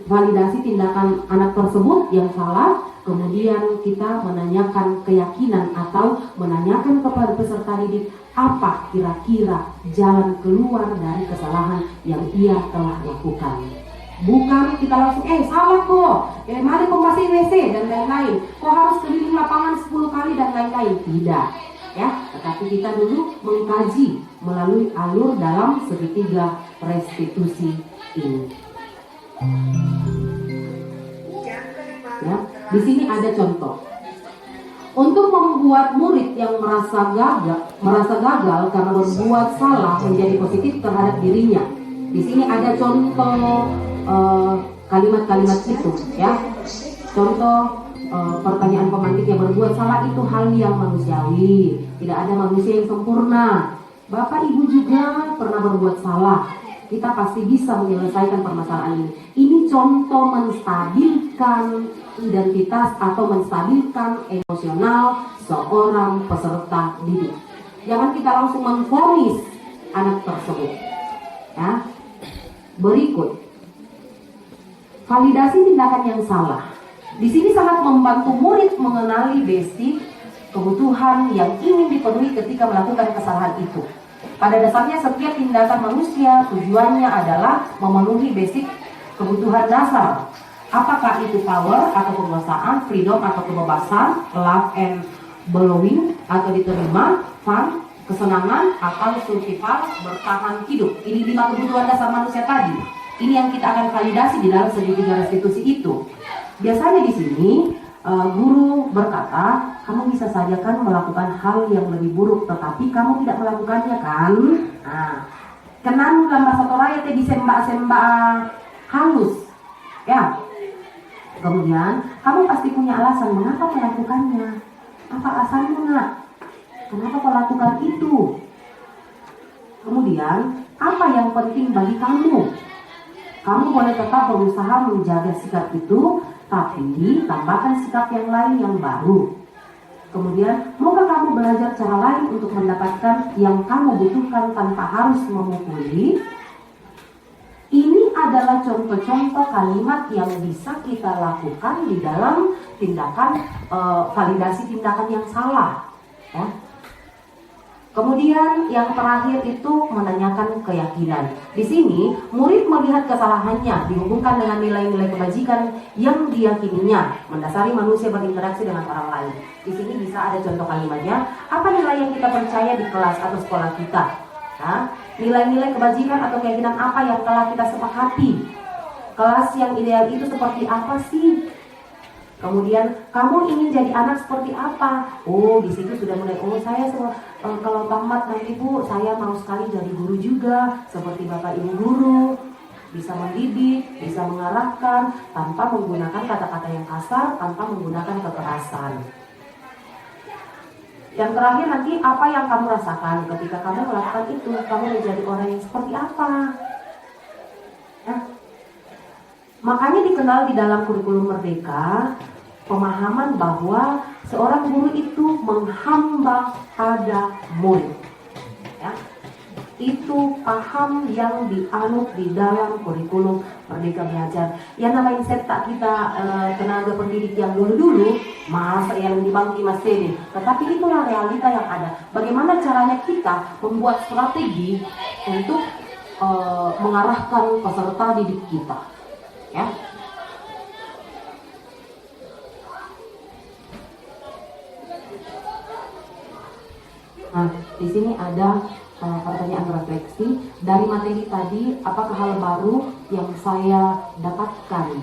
validasi tindakan anak tersebut yang salah. Kemudian kita menanyakan keyakinan atau menanyakan kepada peserta didik apa kira-kira jalan keluar dari kesalahan yang ia telah lakukan. Bukan kita langsung salah kok, mari pembahasin WC dan lain-lain, kok harus keliling lapangan 10 kali dan lain-lain. Tidak ya, tetapi kita dulu mengkaji melalui alur dalam segitiga restitusi ini. Ya, di sini ada contoh. Untuk membuat murid yang merasa gagal karena berbuat salah menjadi positif terhadap dirinya. Di sini ada contoh kalimat-kalimat itu, ya. Contoh pertanyaan pemantik yang berbuat salah itu hal yang manusiawi. Tidak ada manusia yang sempurna. Bapak Ibu juga pernah berbuat salah. Kita pasti bisa menyelesaikan permasalahan ini. Ini contoh menstabilkan identitas atau menstabilkan emosional seorang peserta didik. Jangan kita langsung memvonis anak tersebut. Ya. Berikut, validasi tindakan yang salah. Di sini sangat membantu murid mengenali basic kebutuhan yang ingin dipenuhi ketika melakukan kesalahan itu. Pada dasarnya setiap tindakan manusia tujuannya adalah memenuhi basic kebutuhan dasar. Apakah itu power atau penguasaan, freedom atau kebebasan, love and belonging atau diterima, fun, kesenangan atau survival, bertahan hidup. Ini 5 kebutuhan dasar manusia tadi. Ini yang kita akan validasi di dalam segitiga restitusi itu. Biasanya di sini guru berkata, kamu bisa saja kan melakukan hal yang lebih buruk, tetapi kamu tidak melakukannya kan? Nah, kenan dalam bahasa Toraya tadi sembah halus, ya. Kemudian kamu pasti punya alasan mengapa melakukannya. Apa alasanmu nak? Kenapa kau lakukan itu? Kemudian apa yang penting bagi kamu? Kamu boleh tetap berusaha menjaga sikap itu, tapi tambahkan sikap yang lain yang baru. Kemudian, maukah kamu belajar cara lain untuk mendapatkan yang kamu butuhkan tanpa harus memukuli? Ini adalah contoh-contoh kalimat yang bisa kita lakukan di dalam tindakan validasi tindakan yang salah. Ya. Kemudian yang terakhir itu menanyakan keyakinan. Di sini murid melihat kesalahannya dihubungkan dengan nilai-nilai kebajikan yang diyakininya, mendasari manusia berinteraksi dengan orang lain. Di sini bisa ada contoh kalimatnya. Apa nilai yang kita percaya di kelas atau sekolah kita? Nah, nilai-nilai kebajikan atau keyakinan apa yang telah kita sepakati? Kelas yang ideal itu seperti apa sih? Kemudian kamu ingin jadi anak seperti apa? Oh, di situ sudah mulai. Oh, saya kalau tamat nanti Bu, saya mau sekali jadi guru juga, seperti Bapak Ibu guru, bisa mendidik, bisa mengarahkan tanpa menggunakan kata-kata yang kasar, tanpa menggunakan kekerasan. Yang terakhir nanti apa yang kamu rasakan ketika kamu melakukan itu? Kamu menjadi orang yang seperti apa? Nah, makanya dikenal di dalam kurikulum Merdeka pemahaman bahwa seorang guru itu menghamba pada murid. Ya. Itu paham yang dianut di dalam kurikulum Merdeka Belajar. Yang namanya setak kita tenaga pendidik yang dulu-dulu, masa yang dibangki Mas Teddy. Tetapi itulah realita yang ada. Bagaimana caranya kita membuat strategi untuk mengarahkan peserta didik kita. Ya. Nah, di sini ada pertanyaan refleksi dari materi tadi. Apakah hal baru yang saya dapatkan?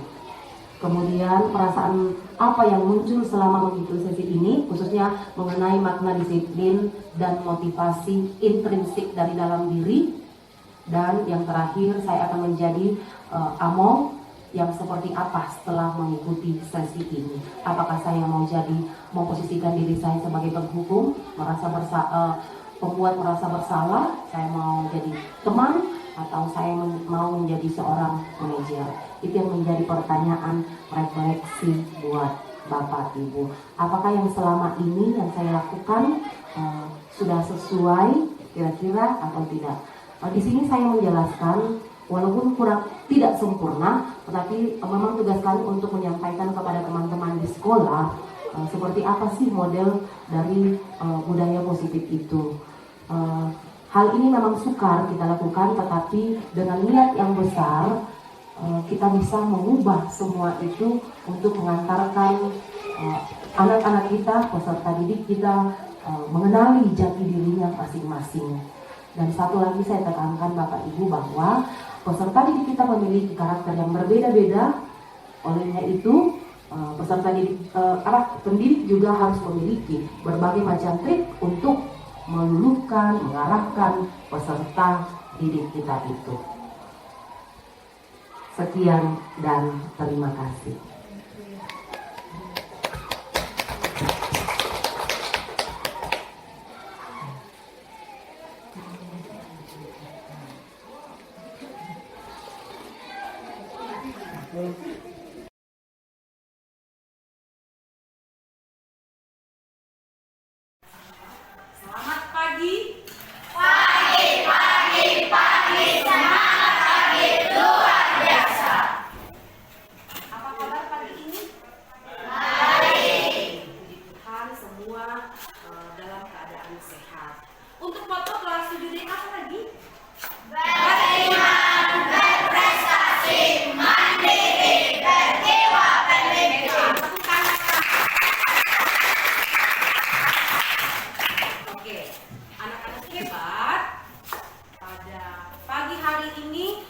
Kemudian perasaan apa yang muncul selama mengikuti sesi ini, khususnya mengenai makna disiplin dan motivasi intrinsik dari dalam diri. Dan yang terakhir, saya akan menjadi among yang seperti apa setelah mengikuti sesi ini. Apakah saya mau posisikan diri saya sebagai penghukum, pembuat merasa bersalah, saya mau jadi teman, atau saya mau menjadi seorang manajer. Itu yang menjadi pertanyaan refleksi buat Bapak Ibu. Apakah yang selama ini yang saya lakukan sudah sesuai kira-kira atau tidak? Di sini saya menjelaskan, walaupun tidak sempurna, tetapi memang tugas kami untuk menyampaikan kepada teman-teman di sekolah seperti apa sih model dari budaya positif itu. Hal ini memang sukar kita lakukan, tetapi dengan niat yang besar kita bisa mengubah semua itu untuk mengantarkan anak-anak kita, peserta didik kita mengenali jati dirinya masing-masing. Dan satu lagi saya tekankan Bapak Ibu bahwa peserta didik kita memiliki karakter yang berbeda-beda. Olehnya itu peserta didik, pendidik juga harus memiliki berbagai macam trik untuk meluluhkan, mengarahkan peserta didik kita itu. Sekian dan terima kasih. Selamat pagi. Apa kabar pagi ini? Puji Tuhan semua dalam keadaan sehat. Untuk foto kelas 7D apa lagi? Tepuk tangan. Oke, anak-anak hebat. Pada pagi hari ini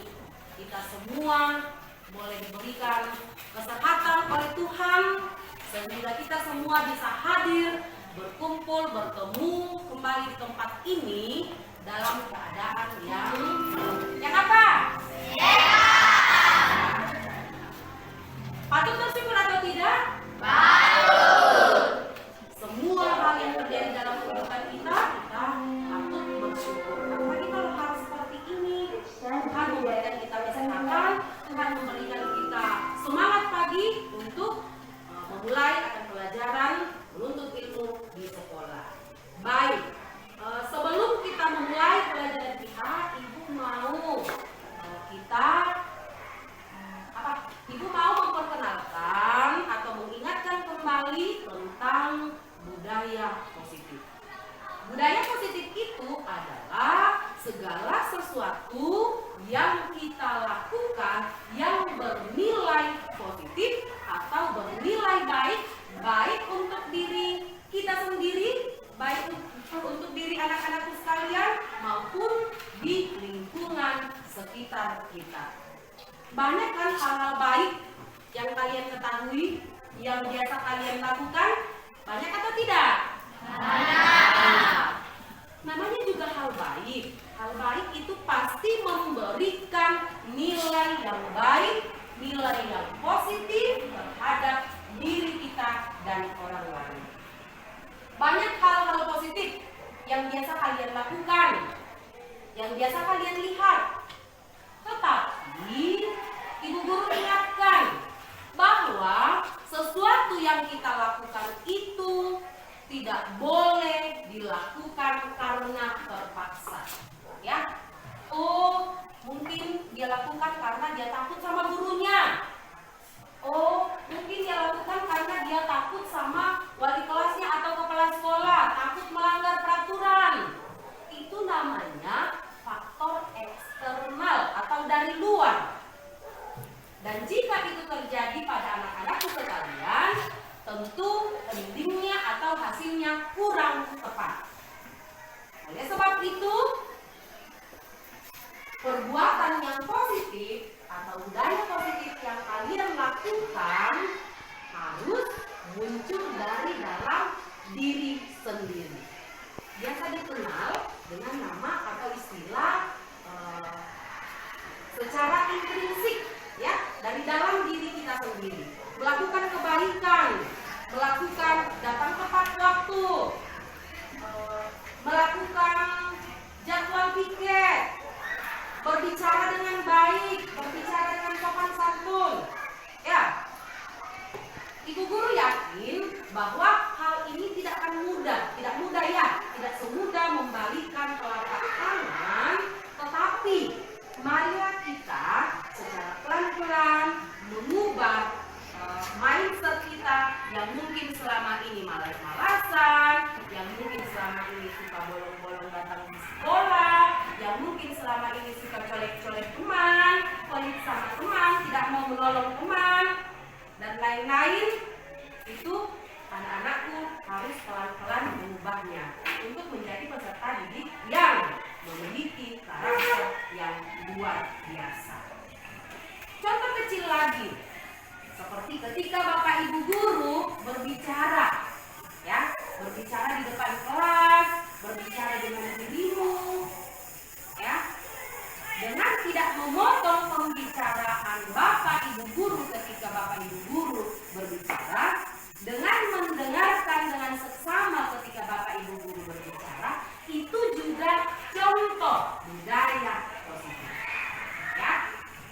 kita semua boleh diberikan kesehatan oleh Tuhan sehingga kita semua bisa hadir, berkumpul, bertemu kembali di tempat ini dalam keadaan yang apa? Patut bersyukur atau tidak? Semua hal yang terjadi dalam kehidupan kita patut bersyukur. Apalagi kalau hal seperti ini, Tuhan memberikan kita kesehatan, Tuhan memberikan kita semangat pagi untuk memulai akan pelajaran menuntut ilmu di sekolah. Baik, sebelum kita memulai pelajaran kita, Ibu mau kita Ibu mau memperkenalkan atau mengingatkan kembali tentang budaya positif. Budaya positif itu adalah segala sesuatu yang kita lakukan yang bernilai positif atau bernilai baik untuk diri kita sendiri, baik untuk diri anak-anakku sekalian maupun di lingkungan sekitar kita. Banyak kan hal-hal baik yang kalian ketahui, yang biasa kalian lakukan? Banyak atau tidak? Namanya juga hal baik. Hal baik itu pasti memberikan nilai yang baik, nilai yang positif terhadap diri kita dan orang lain. Banyak hal-hal positif yang biasa kalian lakukan, yang biasa kalian lihat. Tetapi Ibu Guru ingatkan bahwa sesuatu yang kita lakukan itu tidak boleh dilakukan karena terpaksa. Ya, mungkin dia lakukan karena dia takut sama gurunya. Mungkin dia lakukan karena dia takut sama wali kelasnya atau kepala sekolah, takut melanggar peraturan. Itu namanya faktor eksternal atau dari luar. Dan jika itu terjadi pada anak-anakku sekalian, tentu endingnya atau hasilnya kurang tepat. Oleh sebab itu, perbuatan yang positif atau budaya positif yang kalian lakukan harus muncul dari dalam diri sendiri. Biasa dikenal dengan nama atau istilah secara intrinsik, ya, dari dalam diri kita sendiri. Melakukan kebaikan, melakukan datang tepat waktu, melakukan jadwal piket, berbicara dengan baik, berbicara dengan sopan santun. Ya, Ibu Guru yakin bahwa hal ini tidak akan mudah, tidak semudah membalikan telapak tangan, tetapi marilah kita secara pelan-pelan mengubah mindset kita yang mungkin selama ini malas-malasan, yang mungkin selama ini suka bolong-bolong datang di sekolah, yang mungkin selama ini suka colek-colek teman, pelit sama teman, tidak mau menolong teman, dan lain-lain. Itu anak-anakku harus pelan-pelan mengubahnya untuk menjadi peserta didik yang memiliki karakter yang luar biasa. Contoh kecil lagi, seperti ketika Bapak Ibu Guru berbicara, ya, berbicara di depan kelas, berbicara dengan dirimu, ya, dengan tidak memotong pembicaraan Bapak Ibu Guru ketika Bapak Ibu Guru berbicara, dengan mendengarkan dengan seksama ketika Bapak Ibu Guru berbicara, itu juga contoh budaya positif. Ya,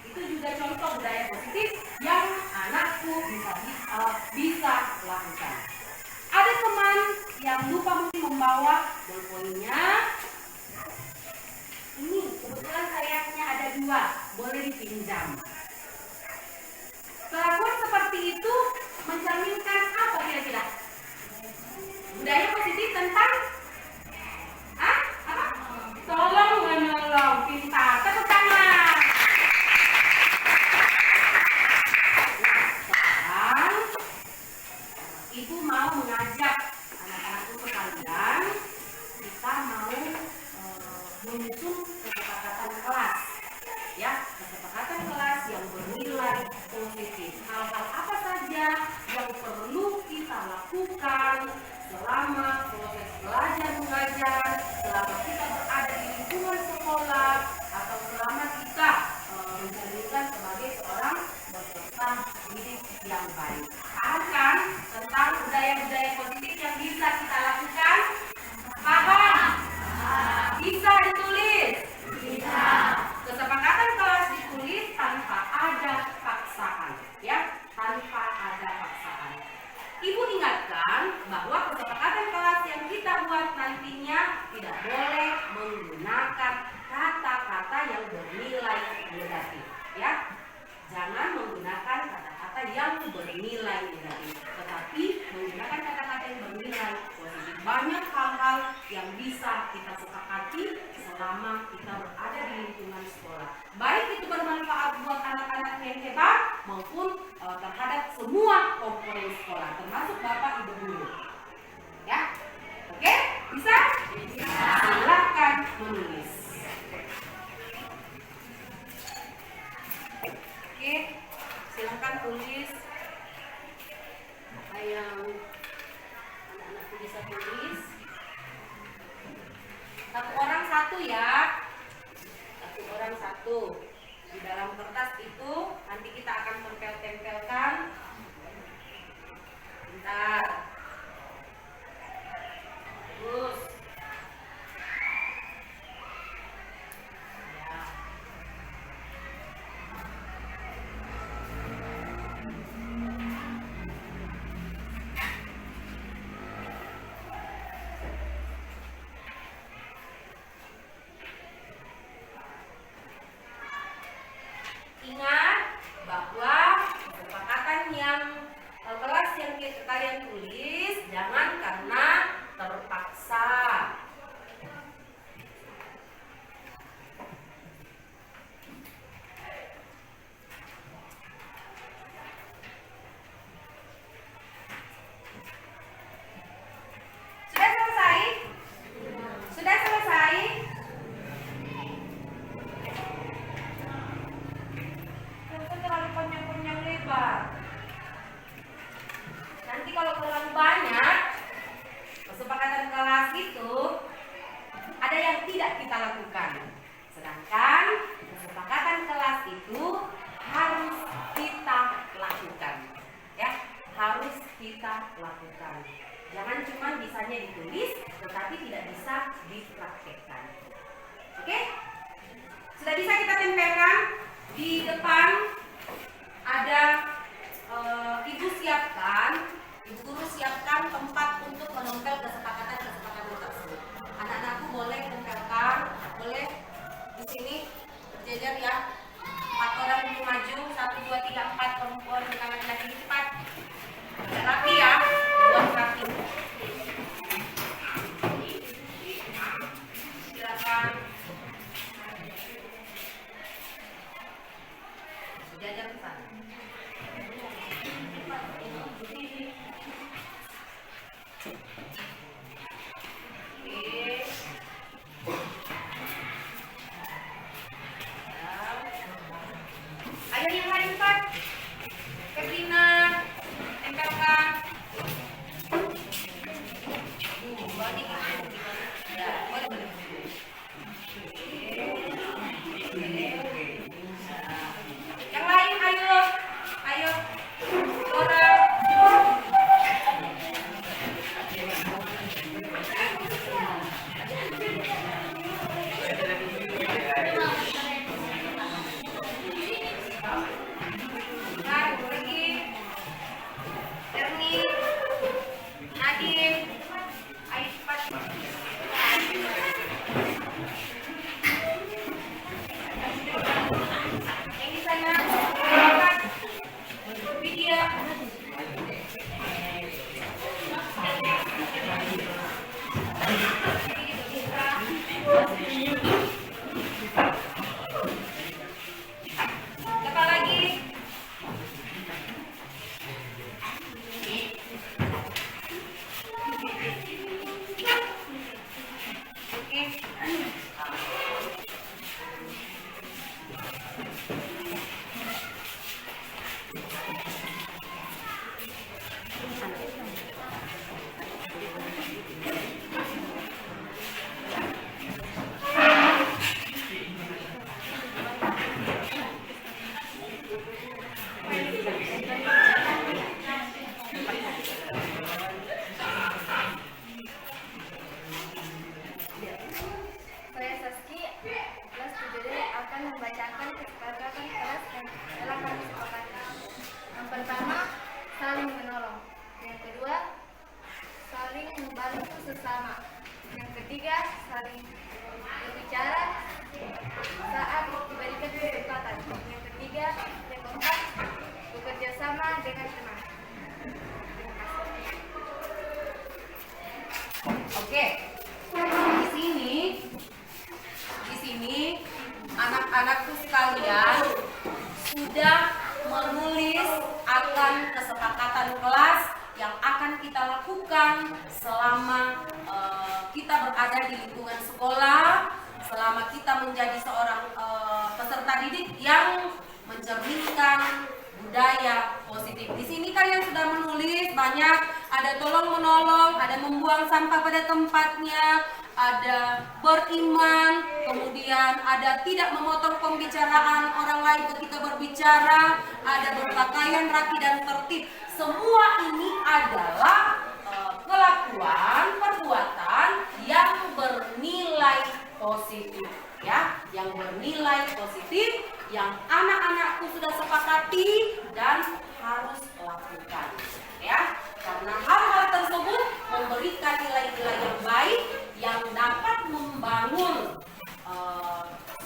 itu juga contoh budaya positif yang anakku bisa lakukan. Ada teman yang lupa mungkin membawa bolpoinnya. Ini kebetulan sayapnya ada 2, boleh dipinjam. Kelakuan seperti itu mencerminkan apa kira-kira? Budaya positif tentang apa? Tolong menolong, pintar, tepuk tangan. Sekarang ibu mau mengajak anak-anakku sekalian, kita mau menyusun kesepakatan kelas, ya, kesepakatan kelas yang bernilai positif. Hal-hal apa saja yang perlu kita lakukan selama proses belajar mengajar, selama kita berada di lingkungan sekolah, atau selama kita menjadikan sebagai seorang peserta didik yang baik. Paham kan tentang budaya-budaya positif yang bisa kita lakukan? Paham? Bisa ditulis? Bisa. Kesepakatan kelas ditulis tanpa ada paksaan, ya, tanpa ada paksaan. Ibu ingatkan bahwa kesepakatan kelas yang kita buat nantinya tidak boleh menggunakan kata-kata yang bernilai negatif, ya. Jangan menggunakan kata-kata yang bernilai negatif, tetapi menggunakan kata-kata yang bernilai positif. Banyak hal-hal yang bisa kita sepakati selama kita berada di lingkungan sekolah. Baik itu bermanfaat buat anak-anak yang hebat maupun terhadap semua komponen sekolah, termasuk Bapak Ibu guru. Ya, oke? Bisa? Bisa. Silakan menulis. Oke, silakan tulis. Yang anak-anakku bisa tulis. Satu orang satu ya. Satu orang satu. Di dalam kertas itu nanti kita akan tempel-tempelkan. Bentar. Terus. Ya. Ingat bahwa kesepakatan yang kelas yang kalian tulis jangan karena terpaksa. Sudah selesai? Sudah selesai? Terlalu panjang-panjang lebar. Nanti kalau terlalu banyak, kesepakatan kelas itu ada yang tidak kita lakukan. Sedangkan kesepakatan kelas itu harus kita lakukan. Ya, harus kita lakukan. Jangan cuma bisanya ditulis, tetapi tidak bisa dipraktekkan. Oke? Sudah bisa kita tempelkan? Di depan ada ibu siapkan, ibu guru siapkan tempat untuk menempel kesepakatan-kesepakatan tersebut. Anak-anakku boleh tempelkan, boleh di sini berjejer ya. 4 orang ibu maju, 1, 2, 3, 4 perempuan dengan laki-laki, cepat. Rapi ya, buat rapi. Silakan. Jajar ke sana. Ayo yang lain cepat. Katrina, tempelkan. Balik ya, boleh. Yang lain ayo. Orang. kesepakatan kelas dan dalam hal kesepakatan. Yang pertama, saling menolong. Yang kedua, saling membantu sesama. Yang ketiga, saling berbicara saat diberikan kesempatan. Yang ketiga, yang keempat, bekerja sama dengan teman. Terima kasih. Oke, di sini anak-anakku sekalian sudah menulis akan kesepakatan kelas yang akan kita lakukan selama kita berada di lingkungan sekolah, selama kita menjadi seorang peserta didik yang mencerminkan budaya positif. Di sini kalian sudah menulis banyak, ada tolong menolong, ada membuang sampah pada tempatnya, ada beriman, kemudian ada tidak memotong pembicaraan orang lain ketika berbicara, ada berpakaian rapi dan tertib. Semua ini adalah kelakuan, perbuatan yang bernilai positif, ya, yang bernilai positif, yang anak-anakku sudah sepakati dan harus lakukan, ya, karena hal-hal tersebut memberikan nilai-nilai yang baik yang dapat membangun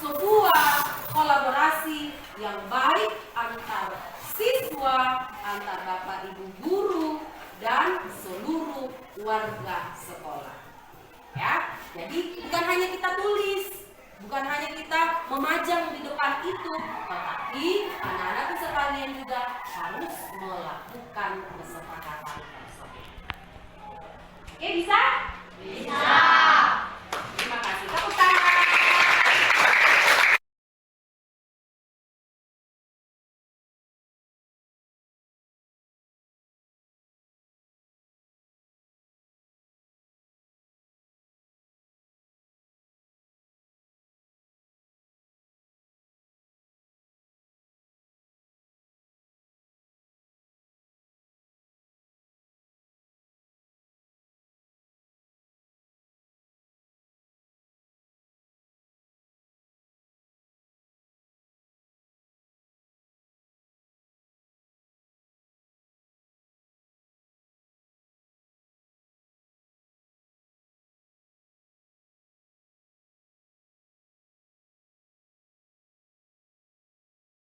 sebuah kolaborasi yang baik antar siswa, antar bapak ibu guru dan seluruh warga sekolah, ya. Jadi bukan hanya kita tulis, bukan hanya kita memajang di depan itu, tetapi anak-anakku sekalian juga harus melakukan kesepakatan tersebut. Oke, bisa? Bisa.